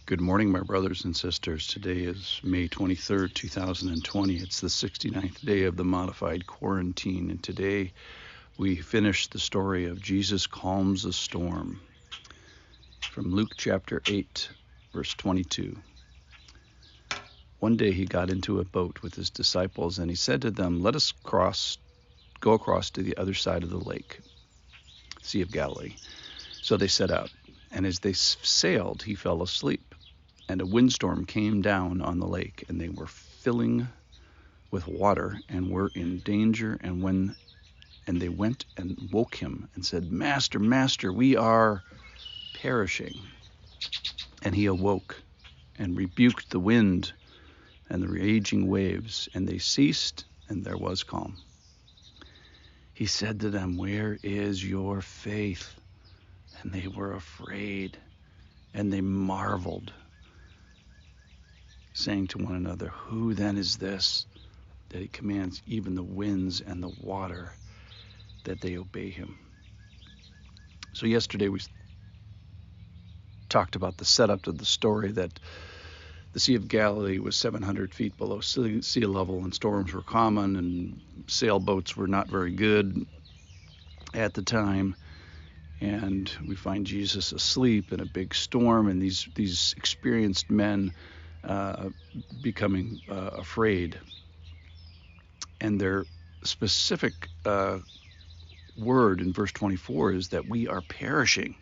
Good morning, my brothers and sisters. Today is May 23rd, 2020. It's the 69th day of the modified quarantine, and today we finish the story of Jesus calms a storm from Luke chapter 8, verse 22. One day he got into a boat with his disciples, and he said to them, "Let us go across to the other side of the lake, Sea of Galilee." So they set out, and as they sailed, he fell asleep. And a windstorm came down on the lake, and they were filling with water and were in danger. And they went and woke him and said, "Master, Master, we are perishing." And he awoke and rebuked the wind and the raging waves, and they ceased, and there was calm. He said to them, "Where is your faith?" And they were afraid, and they marveled, saying to one another, "Who then is this, that he commands even the winds and the water that they obey him?" So yesterday we talked about the setup of the story, that the Sea of Galilee was 700 feet below sea level, and storms were common, and sailboats were not very good at the time. And we find Jesus asleep in a big storm, and these experienced men becoming afraid. And their specific word in verse 24 is that we are perishing.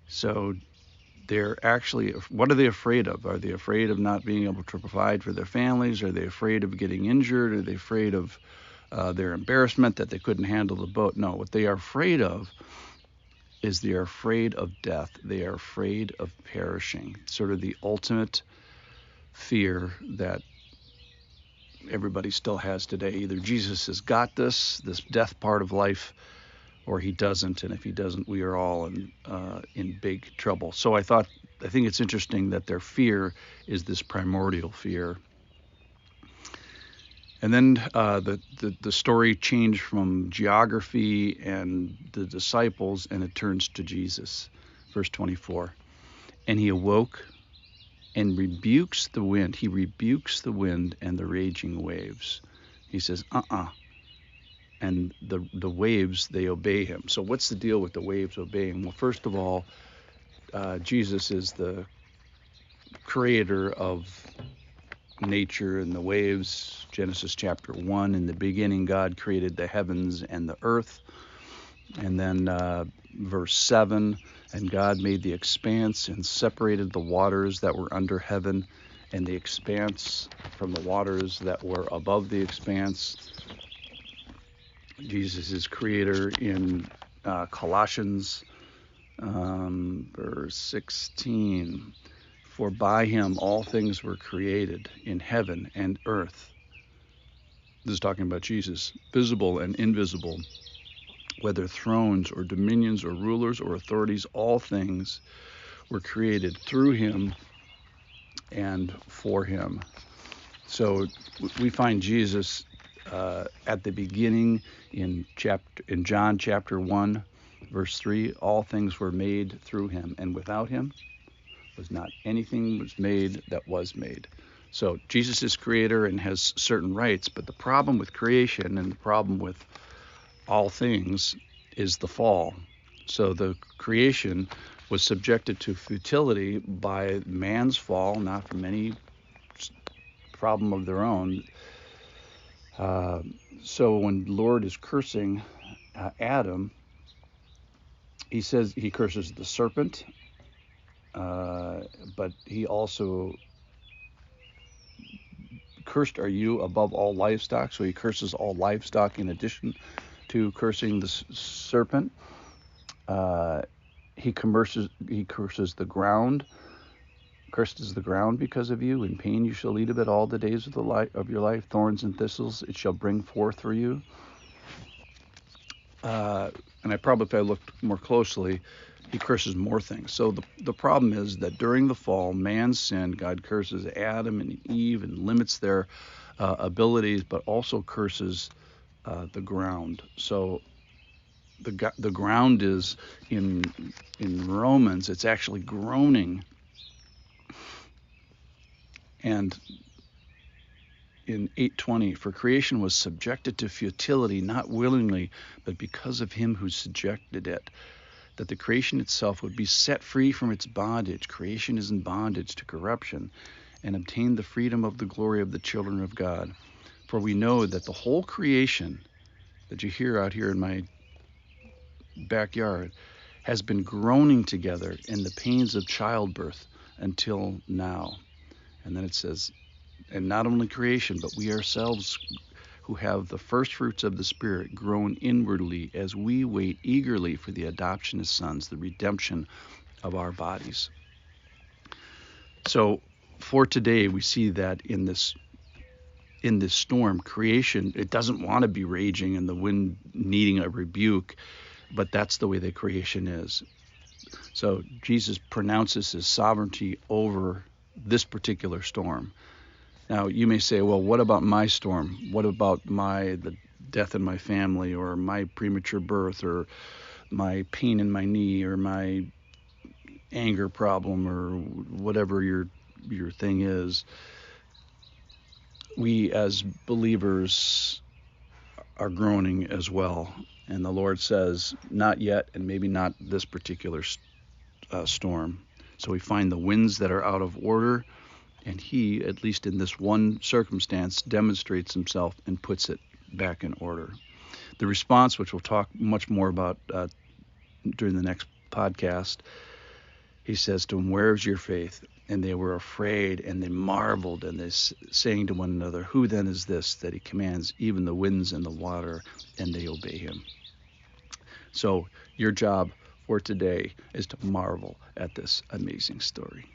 So they're actually, what are they afraid of? Are they afraid of not being able to provide for their families? Are they afraid of getting injured? Are they afraid of their embarrassment that they couldn't handle the boat? No, what they are afraid of is they are afraid of death. They are afraid of perishing. Sort of the ultimate fear that everybody still has today. Either Jesus has got this death part of life, or he doesn't. And if he doesn't, we are all in big trouble. So I think it's interesting that their fear is this primordial fear. And then the story changed from geography and the disciples, and it turns to Jesus. Verse 24. And he awoke and rebukes the wind. He rebukes the wind and the raging waves. He says, And the waves, they obey him. So what's the deal with the waves obeying? Well, first of all, Jesus is the creator of nature and the waves. Genesis chapter 1, in the beginning God created the heavens and the earth. And then verse 7, and God made the expanse and separated the waters that were under heaven and the expanse from the waters that were above the expanse. Jesus is creator in Colossians verse 16. For by him all things were created in heaven and earth. This is talking about Jesus, visible and invisible, whether thrones or dominions or rulers or authorities, all things were created through him and for him. So we find Jesus at the beginning in John chapter 1, verse 3, all things were made through him, and without him was not anything was made that was made. So Jesus is creator and has certain rights, but the problem with creation and the problem with all things is the fall. So the creation was subjected to futility by man's fall, not from any problem of their own. So when the Lord is cursing Adam, he says he curses the serpent, but he also cursed are you above all livestock. So he curses all livestock in addition to cursing the serpent. He curses the ground. Cursed is the ground because of you. In pain you shall eat of it all the days of your life. Thorns and thistles it shall bring forth for you. And if I looked more closely, he curses more things. So the problem is that during the fall, man sinned. God curses Adam and Eve and limits their abilities, but also curses the ground. So the ground is in Romans, it's actually groaning And in 8:20, for creation was subjected to futility, not willingly, but because of him who subjected it, that the creation itself would be set free from its bondage. Creation is in bondage to corruption, and obtain the freedom of the glory of the children of God. For we know that the whole creation that you hear out here in my backyard has been groaning together in the pains of childbirth until now. And then it says, and not only creation, but we ourselves who have the first fruits of the Spirit groan inwardly as we wait eagerly for the adoption as sons, the redemption of our bodies. So for today, we see that in this storm, creation, it doesn't want to be raging and the wind needing a rebuke, but that's the way that creation is. So Jesus pronounces his sovereignty over this particular storm. Now, you may say, well, what about my storm? What about the death in my family, or my premature birth, or my pain in my knee, or my anger problem, or whatever your thing is? We as believers are groaning as well. And the Lord says, not yet, and maybe not this particular storm. So we find the winds that are out of order, and he, at least in this one circumstance, demonstrates himself and puts it back in order. The response, which we'll talk much more about during the next podcast, he says to them, where is your faith? And they were afraid, and they marveled, and they saying to one another, who then is this that he commands even the winds and the water, and they obey him? So your job for today is to marvel at this amazing story.